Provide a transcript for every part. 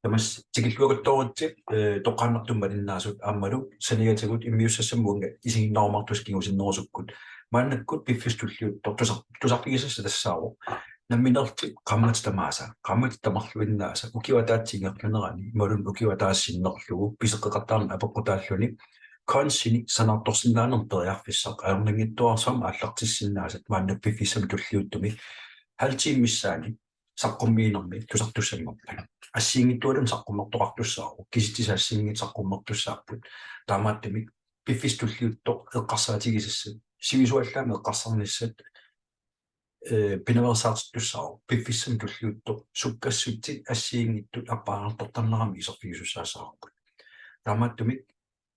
Tamas tikilluagattoorutsi toqqaannartummalinnaasut aammalu sanigatigут immiussassammuunga isiginnarumartus kingusinnerusukkut maannakkut piffistulliut tusarpigisassa tassaaru намминерти qammat tamaasa qammat tamarluinnaasa ukiwataatsingerlunerani imalun ukiwataassinnerlugu piseqqeqartaarna apeqqutaalluni konsini sanartorsinnaanerm periarfissaq aernangittuarsam aallartissinnaasat maannak piffissam tulliuttumi haltiimmissaani saqqummiinermi tusartussammerpan ассиингиттуалун саққуммертоқартуссаару киситисаассиингит саққуммертуссаарпут таамааттами пиффистуллиутто эққарсаатигисассат сивисуаллаами эққарсарниссат пинаверсаартуссаару пиффиссам туллиутто суккассутти ассиингиттут аппаартортарнерами исерфигисуссаасаарпут таамааттами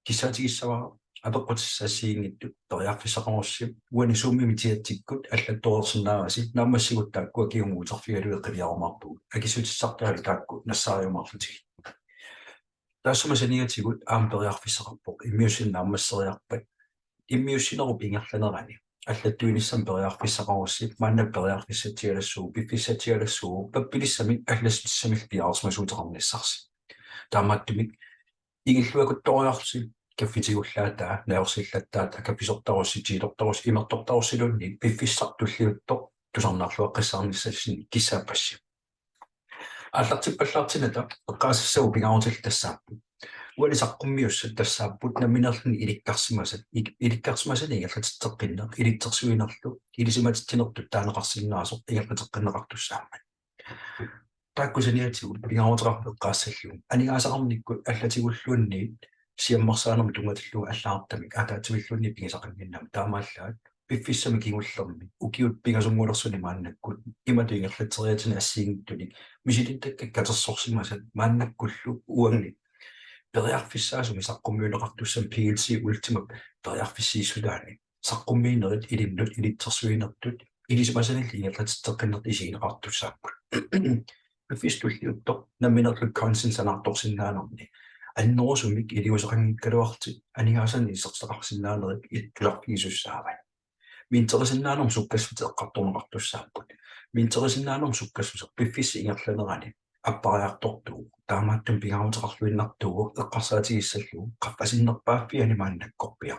кисаатигиссавара апеққутиссаассиингиттут периарфиссақарусси уани сууммими тиатсиккут аллаттуорсинаараси наамассигуттааккуа киумуутерфигалуи қилиарумарпугут акисутиссартаали таакку нассаариумарлутиг таассумасаниатигут аам периарфиссақарпоқ иммиуссиннаамассериарпат иммиуссинеру пингерланерани аллаттуиниссам периарфиссақарусси мааннак периарфиссатигалассуу пиффиссатигалассуу паппилиссами аллассутиссамил пиаарсмасуутеқарниссарси таамааттумик игиллуакутториарси каффитигуллаатаа наорсиллаттаат акаписортарусситиилорторус имертортарусилунни пиффиссартуллиутто тусарнаарлуаққиссаарниссаллини киссааппасси ааллартиппаллаартината эққаассау пингаарутил тассааппу уани саққуммиуссат тассааппут наминерлни иликкарсимасат иликкарсимасани ингерлатиттеққиннеқ илиттерсуинерлу илисиматиттинертут таанеқарсиннаасо ингерлатеққиннеқартуссаамат тааккусаниатигут пингаарутерарпу эққаассаллугу анигаасақарниккут аллатигуллуунни сиаммерсаанерми тунгатиллуга аллаартамик атаативиллуунни пигисақангиннам таамааллаат пиффиссами кигуллерми укиут пигасунгулерсуни мааннаккут иматуингерлатсериатина ассиингиттуни мисилиттакка катерсорсимасат мааннаккуллу уангни периарфиссаасуми саққуммиунеқартуссам пигилси ультимап периарфиссиисулаани саққуммиинерит илиннут илиттерсуинертут илисимасанилли ингерлатиттеққиннерт исигинеқартуссааппут пиффистуллиутто намминерлут консенсанаарторсиннаанерни аннерусумик илиусеқангиккалуарти анигаасани исертеқарсинаанерик иттуларпигисуссаавай минтерисиннаанерм суккассути эққарторнеқартуссааппут минтерисиннаанерм суккассусеқ пиффисси ингерланерани аппариартортуу таамааттум пигаарутеқарлуиннартуугу эққарсаатигиссаллугу қаффасиннерпааффиани мааннаккорпиа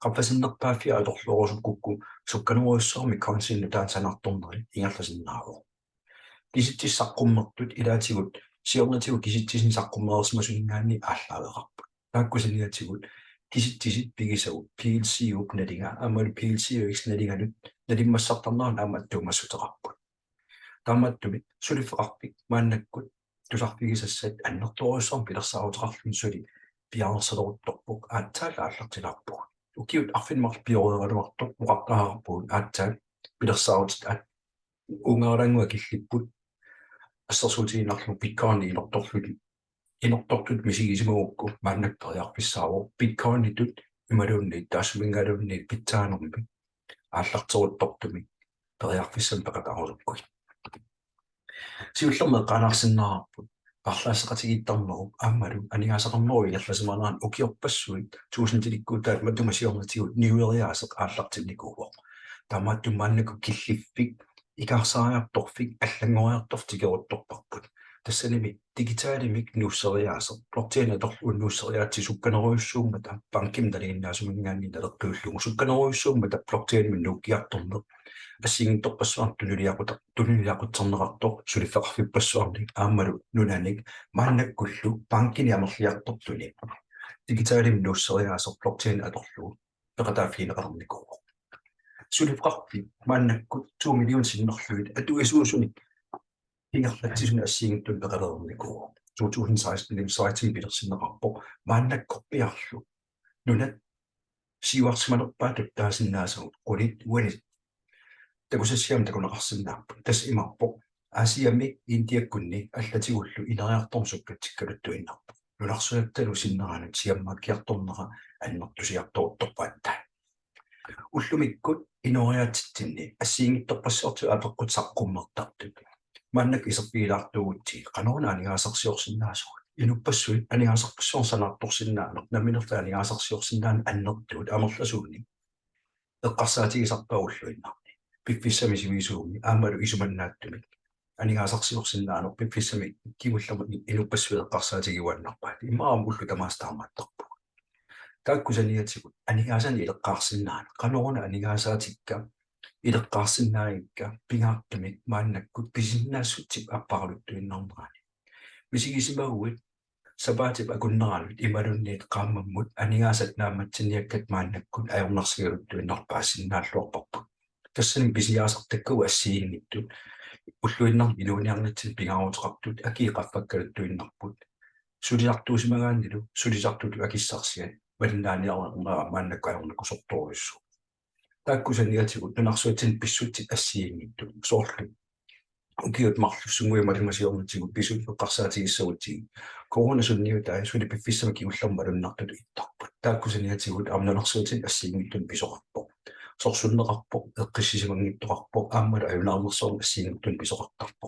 қаффасиннерпааффиа аторлуорусуккукку сукканеруйуссерми консинну таатсанарторнери ингерласиннаавоо киситтиссаққуммертут илаатигут сиорнатигу киситтисин саққуммерерсимасуингаани ааллаавеқарпут тааккусаниатигут киситтисит пигисагу пигилсиук налинга амал пигилсиуикс налингалут налиммассартарнеран ааматтуумассутеқарпут таамааттуми сулиффеқарпик мааннаккут тусарпигисассат аннерторуссорм пилерсаарутеқарлун сули пиаарсалерутторпук аатсаала ааллартилаарпуг укиут арфинмарл пиорералуартор уқартаарпуг аатсаал пилерсаарутит аат унгаарангуа киллиппут ассерсуутигинарлу биткоин илорторлули инортортут мисигисимуукку мааннакпериарписсаавоо биткоинитут ималуунни таасумингалуунни питсаанерми ааллартеруттортуми периарфиссам пеқатаарусуккуи сиуллерме qanarsinnararput парлаасеқатигиттарнеру ааммалу анигаасақарнеру игалласимаанеран укиорпассуит туусинтиликкуутаат матумасиорнатигут ньюериаасеқ ааллартинникууво таамааттум мааннаку киллиффик икаарсаариарторфик аллангориарторфтигерутторпарпут тассаними дигитаалимик нуссериаасеқ блокчейн аторлууннуссериаатси сукканеруйуссууммата банким далииннаасумингаанни налертууллугу сукканеруйуссууммата блокчейн нуккиарторнер ассигинторпассуар тунулиақутсернеқартор сулиффеқарфиппассуарни ааммалу нунаник мааннаккуллу банкини амерлиарторлуни дигитаалим нуссериаасеқ блокчейн аторлугу пеқатааффиинеқарникуу сулиффеқарфи мааннаккут 2 миллион синнерлуит атуисуусуни ингерлатсисуни ассигиттун пеқалерникуу 2016 сайтин билерсиннеқарпо мааннаккорпиарлу нунат сиуарсиманерпаатут таасиннаасагут қулит уани такусассиам такунеқарсиннааппу тас имарпо асиами индиаккунни аллатигуллу инериарторсуккатсиккалуттуиннарпу нунарсуятталу синнеранут сиаммаккиарторнера аннертусиарторутторпаатта уллумиккут инориатиттинни ассиингитторпассиорту апеққут саққуммертартут мааннак исерпигилаартуугутти қанорна анигаасарсиорсиннаасугут инуппассуит анигаасарпассуорсанаарторсиннаанер наминерта анигаасарсиорсиннаан аннертуут амерласуунни эққарсаатигисарпауллуиннарни пиффиссами сивисууми аамалу исуманнааттумик анигаасарсиорсинаано пипписсами кимуллама инуппассуеэққарсаатигиуаннарпаат имаамуллу тамаастаамааттарпу тааккусаниатигут анигаасани илеққарсинаана каноруна анигаасаатикка илеққарсинаагикка пингаартамик мааннаккут писиннаассутсип аппаралуттуиннарнерани мисигисимагуит сабаатип акуннералут ималунниит qaammammut анигаасат нааматсиниаккат мааннаккут аёрнарсигалуттуиннарпаасиннааллуарпарпут тассаним писиаасартаккуа ассиингиттут уллуиннар илуниарнатсин пингаарутеқартут акиеқаффаккалуттуиннарпут сулиартуусимагааннилу сулисартуту акиссарсиа валинааниарнера мааннакку аёрнакусорторуссу тааккусаниатигут нунарсуатсин писсутсит ассиингиттут соорлу укиут марлуссунгуималимасиорнатигут писут эққарсаатигиссагутсиги коронасунниутаа сули пиффиссама киуллэрмалуннартут иттарпут тааккусаниатигут амнунарсуатсин ассиингиттун писоқарпо сорсуннеқарпо эққиссисимангиттоқарпо ааммала аюнаарнерсоорн ассиингиттун писоқартарпо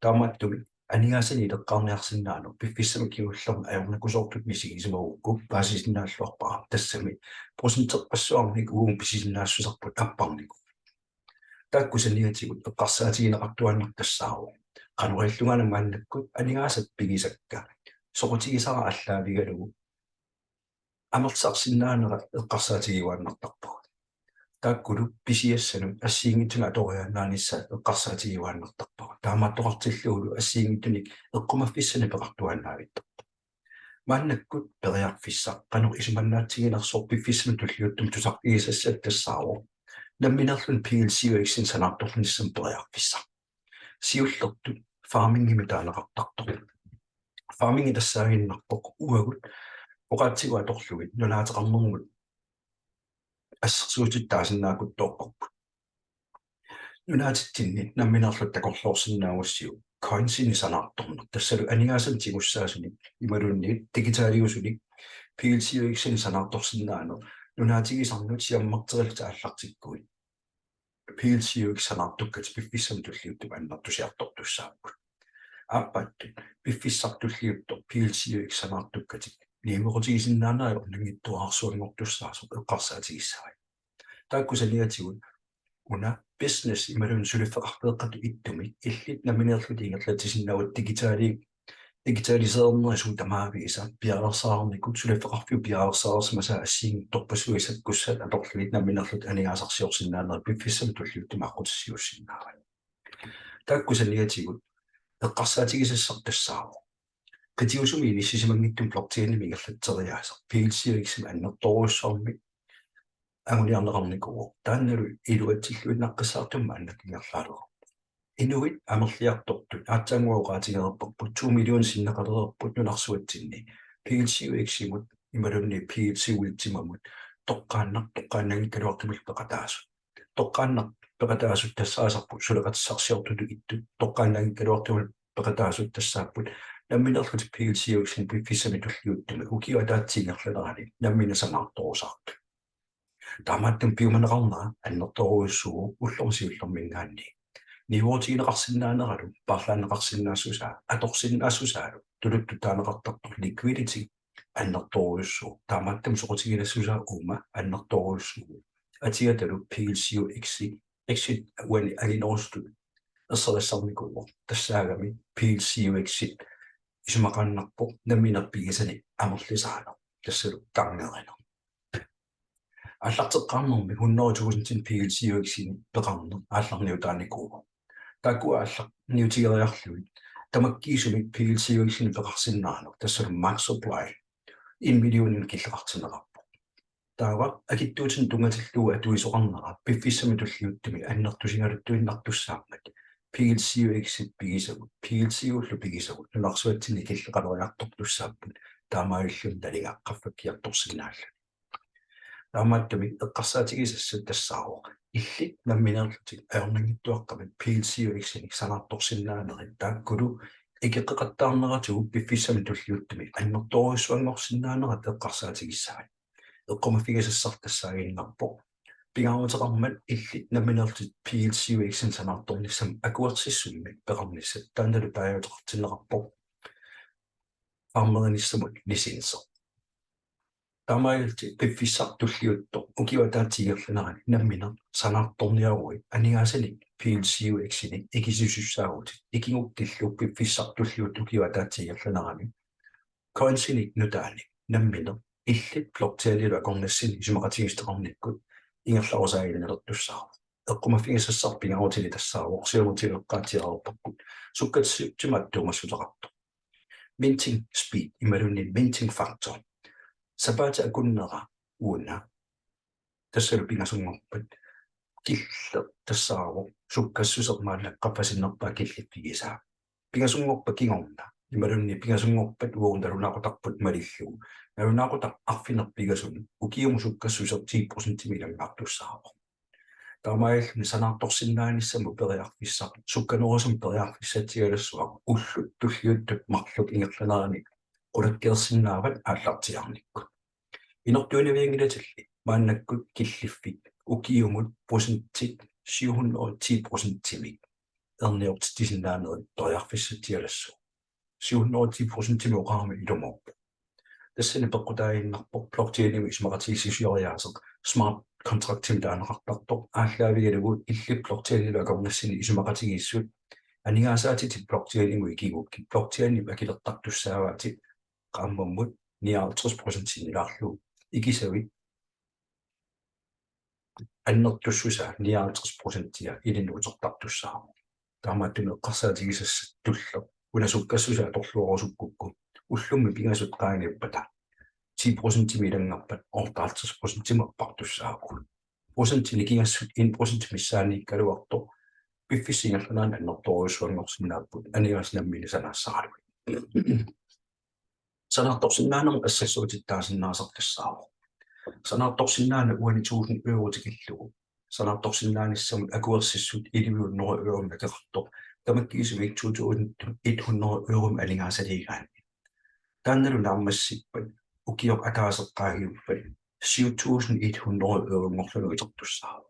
таамааттуми анигаасани илеққарниарсиннаано пиффиссама киуллэрма аёрнакусоортут мисигисимагукку паасисиннааллуарпара тассами просентеққассуарник уум писисиннаассусарпут аппарнику тааккусаниатигут эққарсаатигинеқартуаннартассаару кануриаллунгаана мааннаккут анигаасат пигисакка соқутигисара аллаавигалугу амертсарсиннаанера эққарсаатигиуаннартарпуг тааккулу писиассанут ассиингитсуна аториааннаанissaа эққарсаатигиуаннартарпуг таамааттоқартиллуулу ассиингиттуник эққумаффиссани пеқартуаннаавиттарпу мааннаккут периарфиссақ канор исуманнаатсигинерсоор пиффиссами туллиуттум тусақигисассат тассаару намминерлун PLC-иксин санаарторниссам периарфиссақ сиуллерту фармингими таанеқартартор фарминги тассаагиннарпоқ уагут оқаатсигу аторлугит нулаатеқарнэрмут ассерсуутит таасиннаакуттоорпарпут нулаатиттинни намминерлут такорлоорсиннаагуссиу коинсини санаарторнер тассалу анигаасан тигуссаасуни ималунни дигитаалиусуни PLC-иксин санаарторсиннаано нулаатигисарнут сиаммартерилта аллартиккуит PLC-ик санаартуккат пиффиссам туллиуттуп аннартусиартортуссааппут ааппатту пиффиссартуллиутто PLC-ик санаартуккатик ниимерутигисиннаанаа орнингиттуаарсуангортуссаасо эққарсаатигиссавай тааккусаниатигут уна бизнес ималун сулиффеқарпеэққату иттуми иллит наминерлутингерлатисиннауат digitalisering тамаависа пиарсаарникут сулиффеқарфиу пиарсаарсмаса ассиингитторпасуисаккуссат аторлугит наминерлут анигаасарсиорсиннаанер пиффиссам туллиуттума аққутиссиуссиннаавай тааккусаниатигут эққарсаатигисассартассаару qitiusumi inissisimanngittum plortianimi ingerlatteriaasa PLC-иксим аннерторуссаарми агуниарнеқарникуу таанналу илуатсиллуиннаққиссаартумма аннакингерлаалера инуит амерлиартортут аатсаангуаоqaатигерпарпут 2 миллион синнеқалерерпут нунарсуатсинни PLC-иксимут ималунни PLC-уитсимамут тоққааннагиккалуартумил пеқатаасу тоққааннар пеқатаасут тассаасарпут сулеқатиссарсиортулу итту тоққааннагиккалуартумил пеқатаасут тассааппут намминерлут PLC-иксин пиффиссами туллиуттуми укиуатаатсингерлалерани намминасанаарторусаарту таамааттум пиуманеқарнера аннерторуиссуу уллорсиуллэрмингаанни ниуотигинеқарсинаанералу парлаанеқарсинаассусаа аторсинаассусаалу тулутту таанеқартартор liquidity аннерторуиссуу таамааттум соқутигинассусаа уума аннерторуиссуу атиаталу PLC-икси exit when aginostu ассалассарникуу тассаагами PLC-икси исумақаннарпо намминерпигисани амерлисаана тассалу тарнерина аллартеққарнэрми 100,000 PLC-иксини пеқарнер аалларниутааникуу таакуа аллар ниутигериарлуит тамаккиисуми PLC-иксини пеқарсиннаано тассалу max supply 1 миллионин киллеқартинеқарпо таава акиттуутин тунгатиллуа атуисоқарнера пиффиссами туллиуттуми аннертусингалуттуиннартуссааммат PLC-иксит пигисагут PLC-уллу пигисагут нунарсуатсини киллеқалериартортуссааппут таамаиллун талигааққаффаккиарторсинаалла таамааттуми эққарсаатигисассат тассаароо иллит намминерлутик аернангиттуаққамат PLC-иксини санаарторсинаанери тааккулу икеққаттаарнератугу пиффиссами туллиуттуми аннерторуссуангорсинаанерат эққарсаатигиссавай эққумаффигасассартассаагиннарпо пингаарутеқармат иллит намминерлутик PLC-иксин санаарторниссам акуартиссумми пеқарниссат таанналу таажутеқартиннеқарпо армериниссамут лисинсо Tamailti piffissartulliutto ukiwataatigerlunarani nammina sanartorniarui anigaasani PLCUX-ini ikisusussaaruti ikinguktillu piffissartulliut ukiwataatigerlunarani coinsini nutaani nammina illit bloktaalilu akornassini isumaqatigisteqarnikkut ingerlarusaagilinertussaar eqqumafigasassarpingaruutili tassaaru orsiumutileqqaatiarerparkut sukkatsimattuumassutaqartu minting speed imalunni minting factor Sabata akunnera uuna tassalu pingasungorpat killa tassaaru sukkassusermaallaqqapasinnerpaa killippigisaa pingasungorpa kingorna imalunni pingasungorpat uundalunaaqutaqput malillugu nalunaaqutaq arfinerpigasun ukiumu sukkassuser 10% milangaartussaaru taamaillni sanaartorsinnaanissam periarfissa sukkanerusum periarfissatigalassuaq ullut tulliuttut marluk ingerlanerani qulakkiersinnaavat aallartiarnikkut inertuuniviangilatilli maannakkut killiffik ukiumut prosentit 710% erniortitisinnaaneri toriarfissatigalassu 710% oqaarmi ilumorpu тассани пеккутаиннарпо блокчейними исмақатигисисуариаасеқ smart contract-тим таанеқартарто ааллаавигалугут илли блокчейнилу акорнассини исмақатигиссут анигаасаатити блокчейниму икигукки блокчейннип акилертартуссааваати qaammammut 59% ilaarlu ikisavit annertussusa 59% ilinuutortartussaamu taamaattume eqqarsaatigisassa tullu unasukkassуса torluorusukкукку ullummi pingasut qaaniuppata 10% milangarpat 50% mappartussaaku prosentini kingassut 1% missaaniikkaluarto piffisingerlanaan annertoruussuanngorsinnaapпут anigaasnammini sanaassaqalu sanartorsinnaanam assassuutittaasinnaasertassaaru sanartorsinnaana uani 1000 euro tikillugu sanartorsinnaanissam akuersissut 100 euro nakerto tamakkiisuvik 2100 euro alingaasaliigaan taannalu naammassippat ukiok ataaseqqaagiuppat 7100 euro ngorlunu itertussaaru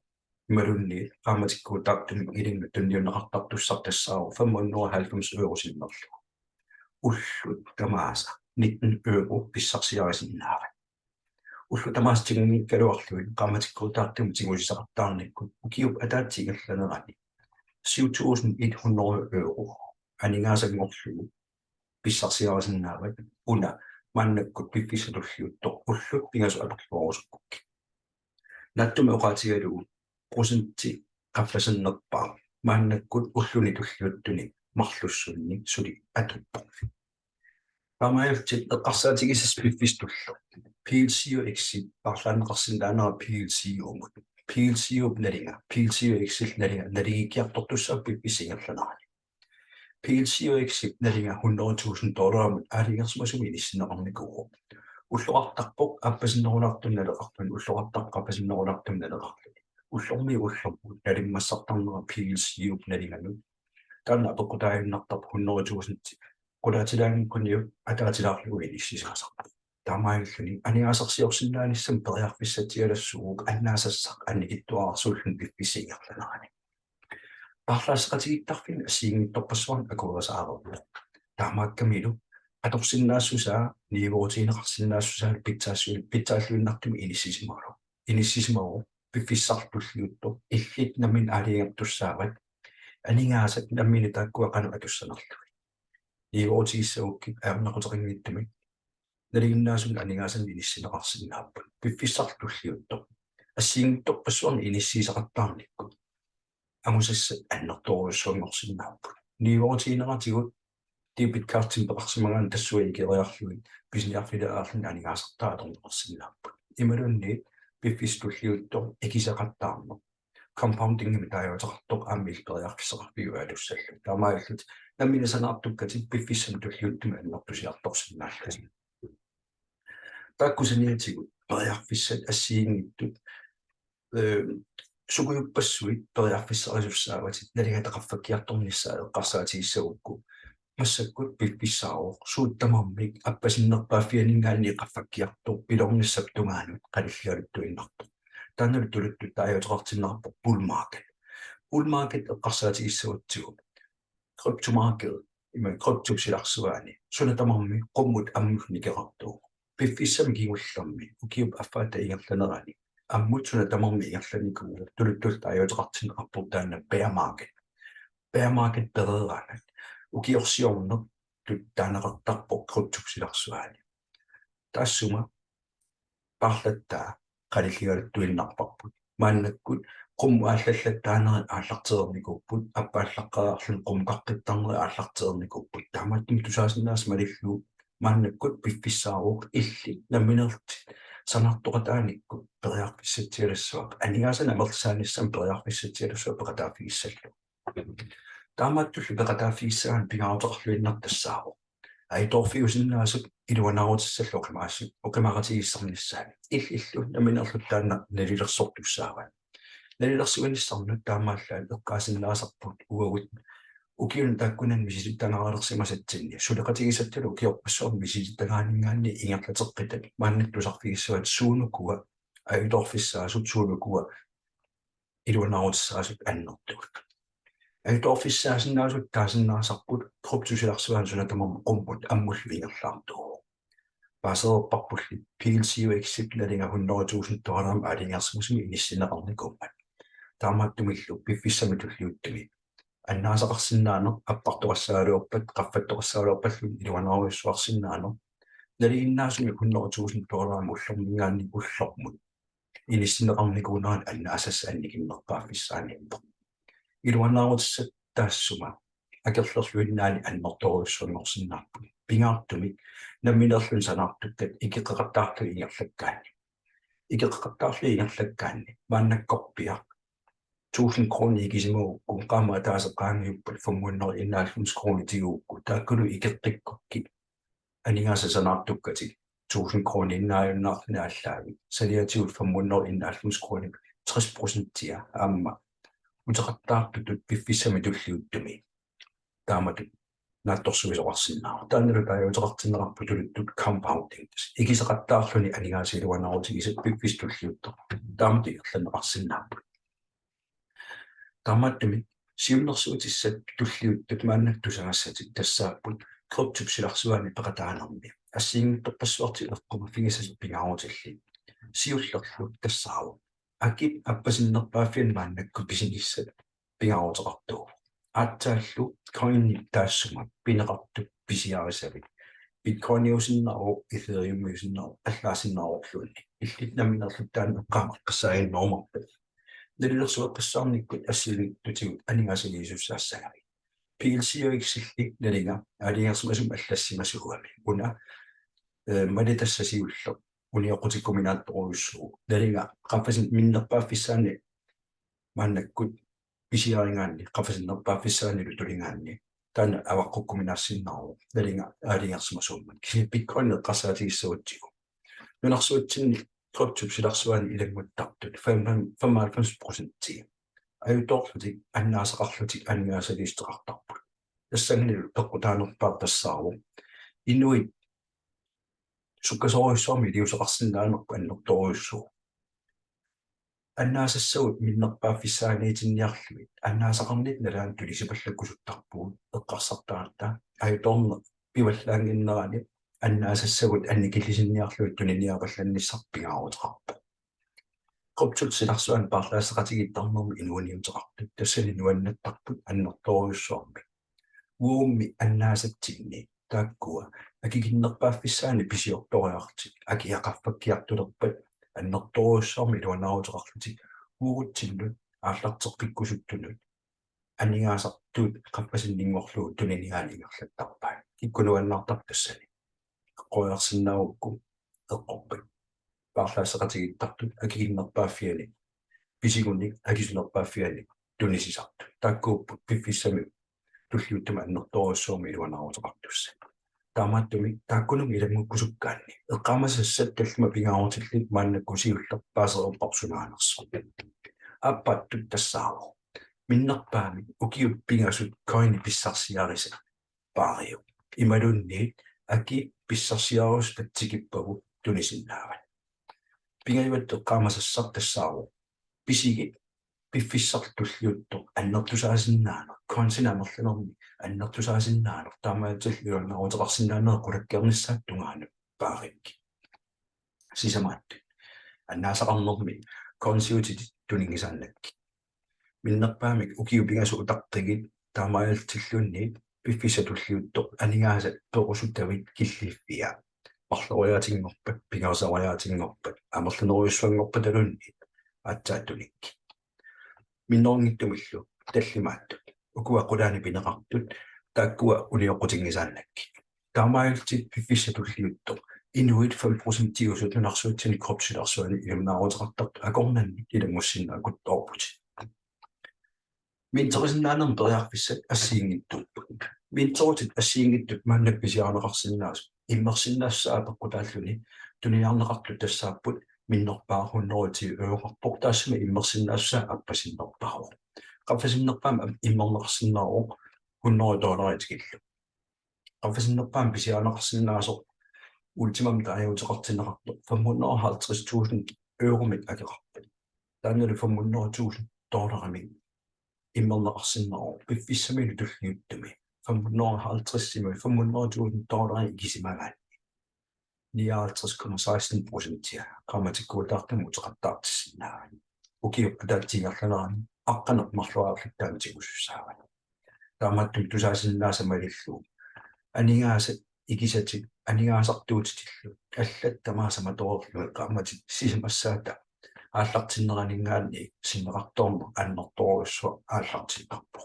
imalunni qaamatikkuutaartum ilinnu tunniunneqartartussartassaaru 590 euro sinnerlu ullut tamaasa 19 euro pissarsiarisinnaavat ullu tamaastigumi kaluarluin qaamatikkuutaartum tiguisisaqartaarnikkut ukiup ataatigerlanerani 7100 euro aningaasangorlugu pissarsiarisinnaavat una mannakkut piffisatulliutto ullut pingasu aperluorusukkukki nattumi oqaatigalugu prosentti qafflasennerpaa mannakkut ulluni tulliuttuni marlussunni suli atuppo Pamailtit eqqarsaatigisas piffistullu PLCUX parlaanneqarsinnaanera PLCUmut PLCUp nalinga PLCUX nalinga naligikkiartortussaa piffisingerlanerani PLCUX nalinga $100,000 aalingersmasumi inissinneqarnikugu ulloqartarpoq appasinnерунартунналеqartun ulloqartarqapasinnerunartunnaleqarluni ullormi ullormu nalimmassartarnera PLCUp nalinganut taanna peqqutaaginnartarpu $100,000 qulaatilaangkunniu ataatilaarlugu inissisaasarpu taamailluni anigaasarsiorsinnaanissam periarfissatigalassuuq annaasassaq annikittuaarsuullun piffisingerlanerani parlaasqatigittarfin asiingittorpassuarn akuerasaarup taamaakkamilu atorsinnaasussaa niivuutiineqarsinnaasussaa pitsaassuinnartumi inissisimaaru piffissartulliuttu illit namin aaliingertussaavat aningaasat nammini taakkuaqanu atussanerlu niivuutigissaukki aarnequteringittumi naliginnaasun aningaasan inissineqarsinnaappat piffissartulliuttu assiingittorpassuarn inissiisaqartaarnikku angusassa annertoruussuangorsinnaappat niivuutiineratigut debitkartin peqarsimagaan tassuigikeriarluit pisniarfilaarlun anigaasartaatorneqarsinnaappat imalunni piffistulliuttu ikisaqattaarneq compoundingimi taajuuteqartoq aammiil periarfissaqarpigu alussallu taamaallut nammini sanaartukkatit piffissam tulliuttumi annertusiartorsinnaallasi taakkusaniatigut periarfissat assiingittut sukuyuppassuit periarfissarisussaawatit naligataqqaffakkiartornissaa eqqarsaatigissaukku massakkut piffissaaruq suuttamarmik appasinnerpaaffianingaanni qaffakkiartor pilornissaptungaanut qalillialuttuinnartor taannalu tuluttu taajuuteqartinnarpo bull market eqqarsaatigissauttigu crypto market ima crypto silarsuaani sunatamarmi qummut ammugnikerartuuq piffissam kingullermi ukiup affaata ingerlanerani ammutsuna tamarmi ingerlanikuu tuluttul taajutiqartineqarput taanna bear market pereraana ukiorsiornerp tut taanaqartarpoq krutsuksilarsuaani taassuma parlattaa qalilligalattuinnarparput maannakkut qummu aallallataaneran aallarterernikupput appaallaqqararlun qumqaqqittarneri aallarterernikupput taamaattum tusaasinnaas malillu maannakkut piffissaaruuq illi naminerti sanartoqataanikku periarfissatialassuaq anigaasana mersaanissam periarfissatialassuaq peqataafigissallu taamaattullu peqataafigissagaan pingaruteqarluinnartassaaruq aitorfiusinnaasut iluanarutissallu oqimaqatigissarnissaani illu naminerlut taanna nalilersortussaava nalilersuinissarnut taamaallaan eqqaasinnaasarput uagut ukiun taakkunan misilittanaarersimasatsinni suleqatigisattilu ukiorpassuar misilittanaaninggaanni ingerlateqqitat maannattusarfigissuat suunukua aitorfissaasut suunukua iluanarutissaasut annertugut aitorfissaasinnaassut taasinnaasarput kruptusilarsuaan sunatamam qumput ammullu ingerlaartuu paasererparpulli PLCUX nalinga $100,000 aalingersmusimi inissineqarnikummat taamaattumillu piffissamitulliuttumi аннаасақарсиннаано аппартоқассаалуорпат қаффаттоқассаалуорпаллун илуанаруйуссуарсиннаано налииннаасуми $100,000 уллермингаанни уллормут иниссинеқарникуунеран аннаасасса анникиннерпааффиссааниимпо илуанаарутиссат таассума акерлерлуиннаани аннорторуйуссунгорсиннаарпут пингаартуми намминерлун санаартуккат икеқеқартаарлу ингерлаккаани мааннаккорпиа 1000 kroner ikisimuukku qaama taaseqqaangiuppat 591 kroner tiguukku taakkulu ikeqqikkorki aningaasa sanaartukkati 1000 kroner innaajunnaarluni allaavi saliatiut 591 kroner 60% aamma uteqartaartutut piffissami tulliuttumi taamatu naattorsuisoqarsinnaa taannalu taajauteqartinnerarpu tuluttut compounding ikiseqattaarluni aningaasiluanarutikisat piffistulliuttor taamatu ikerlaneqarsinnaappu taamaattumi siunnersuutissat tulliuttut maannattusagassati tassaaput kruptupsilarsuaani peqataanermi ассиингтарпассуарти эққума фигисасу пингааруутилли сиуллерлу тассаару акит аппасиннерпааффиан мааннакку писиниссат пингааруутеқартуу ааттааллу коинни таассума пинеқартуп писиарисавит биткоиниусиннару эфериумиусиннару аллаасиннаруорлуунни иллит наминерлуттаан эққаамаққассаагиннормарпа налилерсуэққиссаарниккут ассилиттутигут анингасигиисуссаассагари PLCUX-илли налинга алингерсмасум аллассимасугами уна малитассасиуллер униоқутиккуминаатторуйуссуу налинга қаффасин миннерпааффиссаани мааннаккут писиарингаанни қаффасиннерпааффиссаани лутулингаанни таана аваққуккуминаассиннару налинга алингерсмасууммат киси биткоин эққассаатигиссуутсигу нунарсуутсинни kruptupsilarsuaani ilangmuttартут 95% аюторлутик аннаасақарлутик анниасалиистеқартарпут тассангнилу пеққутаанерпаар тассаару инуит суккасоруйссуарми илиусеқарсинаанерпу аннерторуйуссуу аннаасассагут миннерпааффиссааниитинниарлуит аннаасақарнит налаан тулисипаллаккусуттарпугут эққарсартаратта аюторнер пиваллаангиннерани аннаасассагут анникиллисинниарлуит туниниапалланниссарпигааруутеқарпу quptulsilarsuan parlaasaqatigittarnermi inuaniuteqartut tassani nuannattarput annertoruussuarmi uummi annaasatsigni taakkua akikinnerpaaffissaani pisiortoriartik akiaqaffakkiartulerpat annertoruussuarmi iluanaaruteqarlutik uurutsillut aallarteqqikkusuttunut anningaasartuut qappasinningorluut tuniniaaliingerlattarpaa ikkunuannaartar tassani qoyarsinnaavukku eqqorpat parlaasaqatigittartut akikinnerpaaffiani pisiguni akisunerpaaffiani tunisisartu taakkuupput piffissami tulliuttuma annertoruussuarmi iluanaaruteqartussa taamaattumi taakkunumi ilangukkusukkaanni eqqaamasassat talluma pingaarutillit maannakkusiullerpaasererparsunaanersu аппаттут тассааро миннерпаами укиут пинgasut коини писсарсиарisa паариу ималунни аки писсарсиарус татсикиппагу тунисиннаават пингайват эққаамасассар тассааро писиги пиффиссартуллиутто аннертусаасиннаанер консинамерланерми аннертусаасиннаанер таамаатил юаннарутеқарсиннаанер қулаккернissaat тунгаана паарикки sisamaat annaasaqarnermi consuitit tuningisaannakki minnerpaamik ukiupingasu utaqtigit taamaajaltillunni piffisatulliuttoq anigaasat pequsuttavit killiiffia марлориатингорпат пигаусариатингорпат амерлунеруйуссуангорпат алунни атсааттуникки миннорнгиттумиллу таллимааттут укуаққулаани пинеқартут тааккуа униоққутингисааннакки таамаалтит пиффиссатуллиутто инуит 5% тиусутунарсуутсини кропсиларсуани илумнаарутеқартарту акорнанни иламмуссинна акутторпути минтерисиннаанерм периарфиссат ассиингиттуппут минтерутит ассиингиттут мааннак писиарнеқарсинаас иммерсиннаассаа пеққутааллуни туниарнеқарту тассааппут миннерпаархуннерути øoqarpoq taassama immersinnaassаа аппасиннерпаару qaffasinnерpaama иммернеқарсиннаару $100 tikillu qaffasinnерpaama pisiaaneqarsinnaasoq ultimam taajutеқартинеқарту €550,000 mit akeqarpat taannalu $500,000 иммернеқарсиннаару пиффиссамилу туллиуттуми $550,000 ikisimagaan 59,16% grammatikkuutaartumu teqartaartissinaa ukiup ataatiingerlanerani aqqaneq marluaarlittaamatikussussaavat taamaattum tusaasinnaasamailillu anigaasat ikisatit anigaasartuutitillu allat tamaasamatorerlu qammatit sisamassaata ааллартиннеранингаани синнеқарторма аннерторуссуа ааллартиннарпо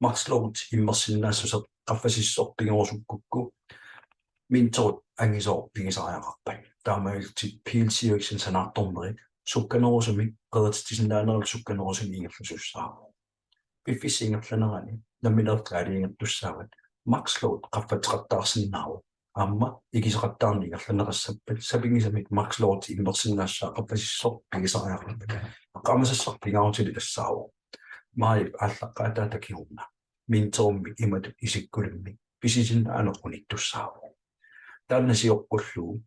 макслоут иммерсиннаассусеқ qaffasissorpingerusukku минтерут ангисоор пигисариақарпай таамаилти PLC-иксин санаарторнери сукканерусуми qedatitisinnaanerlu sukkanerusumi ingерлусуссаава пиффисингерланерани намминертраалиингертуссаават макслоут qaffatiqartaarsinnaaru аама игисеқартаарнингерланерассаппат сапингисамик макслоут иммерсиннаассаа qaffasissor пигисариақарпат аққамасассор пигаутили тассааву маип ааллаққаатаатакиурна минтерумми имату исиккулимми писисиннаанеқуниттуссааву тааннасиоққуллуу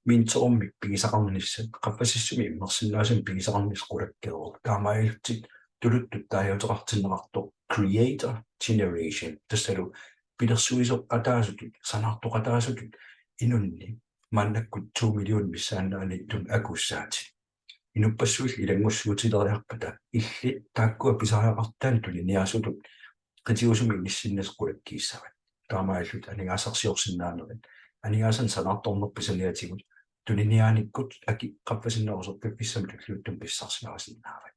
минтерумми пигисақарниссат qaffasissumi иммерсиннаасам пигисақарнисқулаккероо таамаилтит тулуттут таajutеқартиннеқарто creator generation тассалу пилерсуисоқ атаасутут санаартоқатаасутут инунни маннаккут 2 миллион миссаанааниттун акуссаати инуппассуил илангуссуутилериарпата илли тааккуа писариақартаани туни ниасутут qitiusumi ниссиннасқулаккииссават таамааллут анигаасарсиорсиннаанерит анигаасан санаарторнерписалиатигут туниниааниккут аки qaffasinnерусерпи писсамтуллуттум писсарсинаасиннаават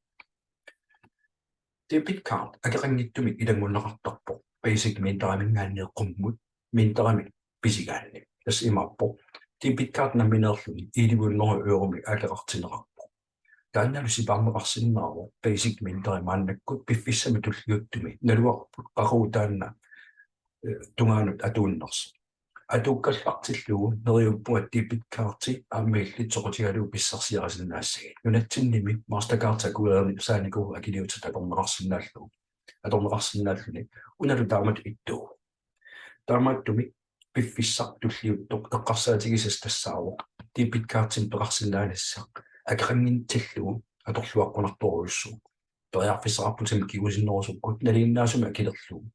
debit card акеқангиттумик илангуннеқартарпо basic минтерамингаанниэққуммут минтерами писигаанни тас имаппо debit card наминерлуни €1 акеқартинеқарпо таанналу сипаарнеқарсиннаару basic мinteri мааннаккут пиффиссами туллиуттуми налуарпут qaruutaanna тунгаанут атууннерс атуккаллартиллугу нериуппуат debit card-ти ааммиилли тоқутигалуу писсарсиарасиннаассаги нунатсинними mastercard такуерни саанику акилиута такорнеқарсиннааллу аторнеқарсиннааллуни уналу таамат иттуу таамааттуми пиффиссар туллиуттоқ эққарсаатигисас тассааву debit card-тин пеқарсиннаанissaақ акеқангинтиллугу аторлуаққунарторуйуссуу периарфиссараппутами кигусиннерусуккут налииннаасуми акилерлугу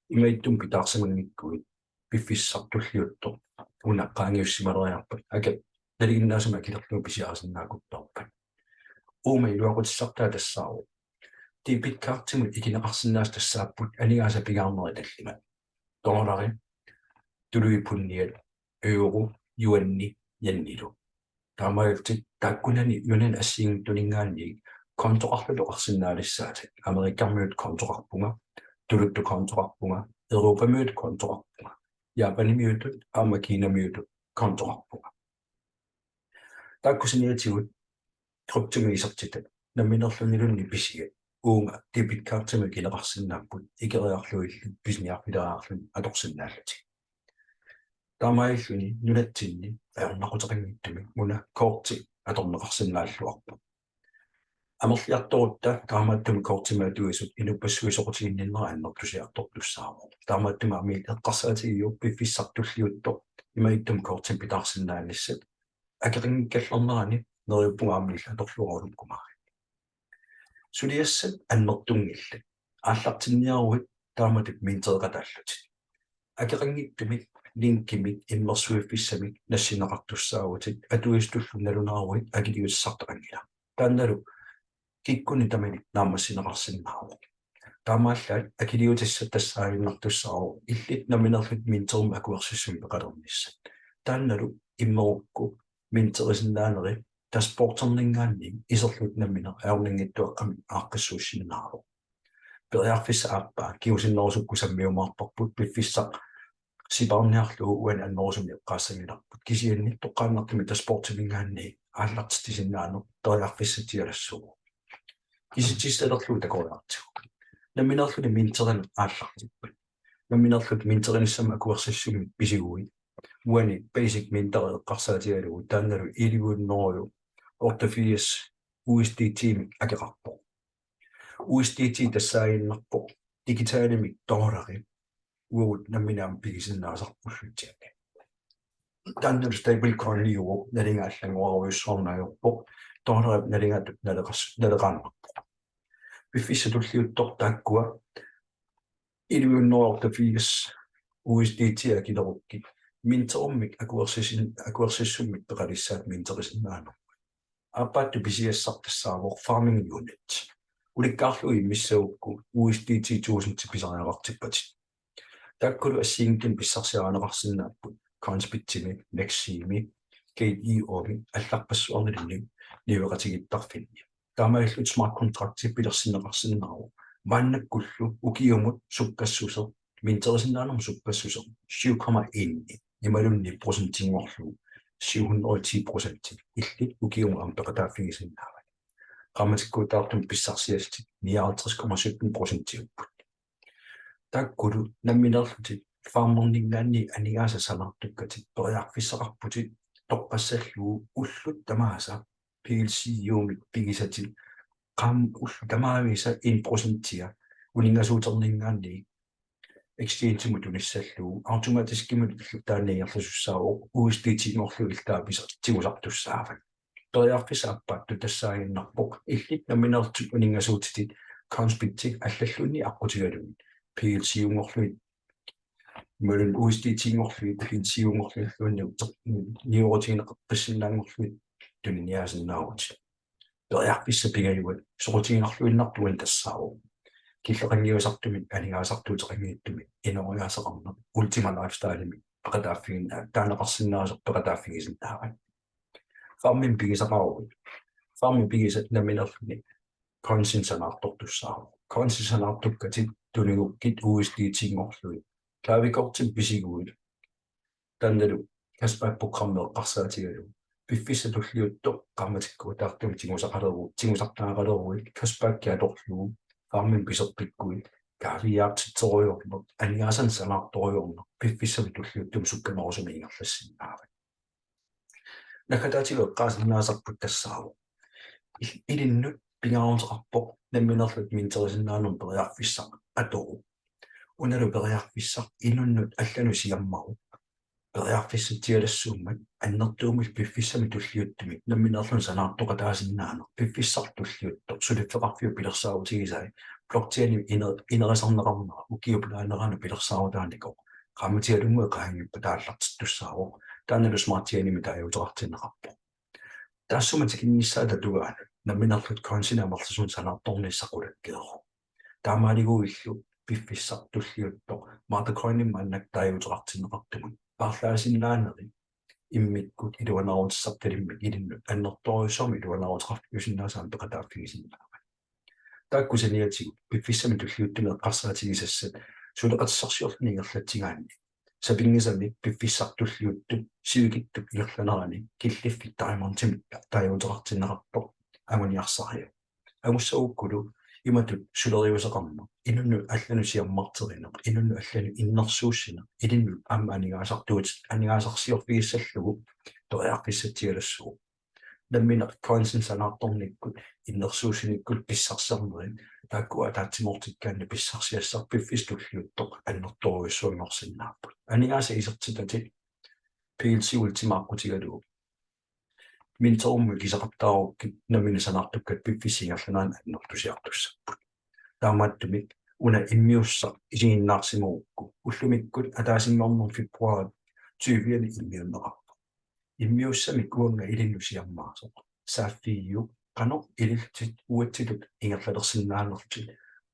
имаиттум питаарсамангиккуит пиффиссар туллиутто унаққаангиуссималериарпат ака налииннаасуми акилерлугу писиарасиннаакуттарпат уума илуақутиссартаа тассааву debit card-тиму икинеқарсиннаас тассааппут анигааса пигаарнери таллима доллари тулуипунниат euro юанни яннилу таамаалтит таккунани юнан ассиингтунингаанни контоқарлулоқарсиннаалиссаат америккармиут контоқарпунга тулутту контоқарпунга европамиут контоқарпунга япанимиутут аамакинамиутут контоқарпунга таккусиниатигут криптомисертитат наминерлунилунни писига уунга debit card-тами килеқарсиннааппут икериарлуилли писниарфилераарлун аторсиннааллати таамаиллуни нунатсинни аернақутеқингиттуми муна коорти аторнеқарсиннааллуарпу амерлиарторутта таамааттуми коортимаатуисут инуппассуисоқутигинниннера аннертусиартортуссааву таамааттуми амиил эққарсаатигиу пиффиссартуллиутто имаиттум коортим питаарсиннаанissat акеқингкаллернерани нериуппунга аммилла аторлуарулуккумари сулиассат аннертунгилла ааллартинниаруит тааматик минтеэқатааллутит акеқингиттуми linkimik immersuiffissamik nassinaqartussaavutit atuistullunalunaruit akiliussartaqangila taannalu kikkuni tamani naammassinaqarsinnaaru taamaallat akiliutissa tassaaginnartussaaru illit naminerlut minterum akuersissumi peqalermissat taannalu immerukku minterisinnaaneri tasporterningaanni iserlut naminer aorningittuaqqami aaqqissuussinaaru periarfissa aappaa kiusinnerusukku sammiumaarparput piffissaq sibarniarlu uan annerusumi eqqaassangillarput kisianni toqqaannartumi tasporterningaanni aallartitisinnaanu periarfissatialassugu kisitistalerlu takoriartigu naminerluni minterin aallartippat naminerlut minterinissamma akuersissumi pisiguit uani basic minter eqqarsaatialugu taannalu ilivuunnoru ortofias USDT akeqarpo USDT tassaaginnarpo digitaalimi toorari uut naminaam pigisinnaasarpulluutiani taannalu stablecoin euro nalingaallanguaruissornaajorpo toorari nalingaatut naleqaannarpo piffissatulliuttor taakkua ilivuunnoru ortofias USDT akilerukki minterummik akuersissummik peqalissaat minterisinnaanu appaattu pisiassartassaavor farming unit ulikkaarlui missaukku USDT 1000 pisariaqartippatit taakkulu assiingkin pissarsiaraneqarsinnaappu conspitsimi neximi KEOmi алларпассуарнилинни ниуеқатигиттарфинни таамаиллут smart contract пилерсиннеқарсиннаару мааннаккуллу укиумут суккассусер минтерисиннаанерм суккассусер 7,1 ималунни процентингорлу 710% illit ukium ampeqataaffigisinnaavat qammatikkuutaartum pissarsiasti 59,17% taakkulu namminerlutit farmerningaanni anigaasa salartukkatit periarfissaqarputit toqqassalluu ullut tamaasa PLC-yuumik pigisatit qam ullu tamaavisa 1% uningasuuterningaanni exchange tunissalluu automaatiskimut taanniarlusussaavo USDT-ngorlu illaapisartigusartussaafat periarfissaappaattu tassaaginnarpoq illit naminertut uningasuutitit conspittik allallunni aqqutigaluni PLC-ungorluit mulun USDT-ngorluit PLC-ungorluilluunni niurotiineqeppassinnaangorluit tuniniaasinnaarut periarfissa pigaluat sorutiinarluinnartuan tassaavu киллеқангиусартумик алигаасартуутеқангииттумик инериаасеқарнер ультима лайфстайлими пеқатааффигинна таанеқарсинаасер пеқатааффигисиннаават фармин пигисақарут фармин пигисат наминерлуни консинсанаартортуссаару консинсанаартуккатит тунигуккит USDT-ngorlui клавикортим писигуит танналу каспак-программеэққарсаатигалу пиффиссатуллиутто қамматикку таартуми тигусақалеру каспаккиаторлугу farmin piserpikkuit kaaliaartittoriornut aniaasan sanaartoriornut piffissavitulliuttum sukkanerusumi ingerlassinaavat nakataatilu eqqaasinnaasarput tassaaru ilinnut pingaarunteqarpoq namminerlut minterisinnaanum periarfissaq atoru unalu periarfissaq inunnut allanu siammaru periarfissatialassuummat annertuumil piffissami tulliuttumik namminerlun sanaartoqataasinnaanu piffissartulliutto suliffeqarfiu pilersaautigisai blockchain inerisarneqarnera ukiuplaanerana pilersaarutaaniko qaamatialungu eqaangippa taallartittussaaru taanalu smart chainimi taajutaqartinneqarpo taassumatikinnissaata tugaanu namminerlut coinsinaamerlusun sanaartornissaqulakkeeru taamaaliguillu piffissartulliutto martacoinimmaannak taajutaqartinneqartumun parlaasinnaaneri immikkut iluanaruutissartalimmik ilinnut annertoriusormi iluanaruutaqarfigusinnaasaan peqataaffigisinnaavat taakkusaniatigu piffissami tulliuttumi eqqarsaatigisassat suleqatissarsiorniingerlatsigaanni sapingisami piffissartulliuttu sivikittuk igerlanerani killiffi taimartimik taajutaqartinneqarpoq anguniarsaria angussaukkulu imatut suleriuseqarma inunnu allanu siammarterina inunnu allanu innersuussina ilinnu amma anigaasarsiorfigissallugu periarfissatialassugu nammina coinsinsanaartornikkut innersuussinikkut pissarsernerin taakkua taatsimortikkaanni pissarsiassar piffistulliuttoq annertoriussuingorsinnaappat anigaasa isertitatit PLC ultimaaqqutigalugu minterummu kisaqartaarukkit namina sanaartukkat piffisingerlanaan annertusiartussapput taamaattumik una immiussa isiinnaarsimurukku ullumikkut ataasinngornum februar tyyviani immiunnerarpa immiussami kuanga ilinnusiammaasoq saaffiiyu qano ililtit uatsilut ingerlalersinnaallerti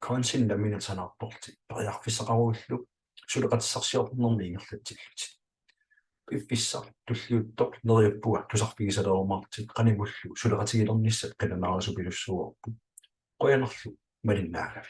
konsinna minatsanarporti periarfissaqarullu suleqatissarsiornermi ingerlatsilluti piffissar tulliuttoq neriuppua tusarpigisalerumartit qanimullu suleqatigilernissat qinanarasupilussuorpu qoyanerlu malinnaala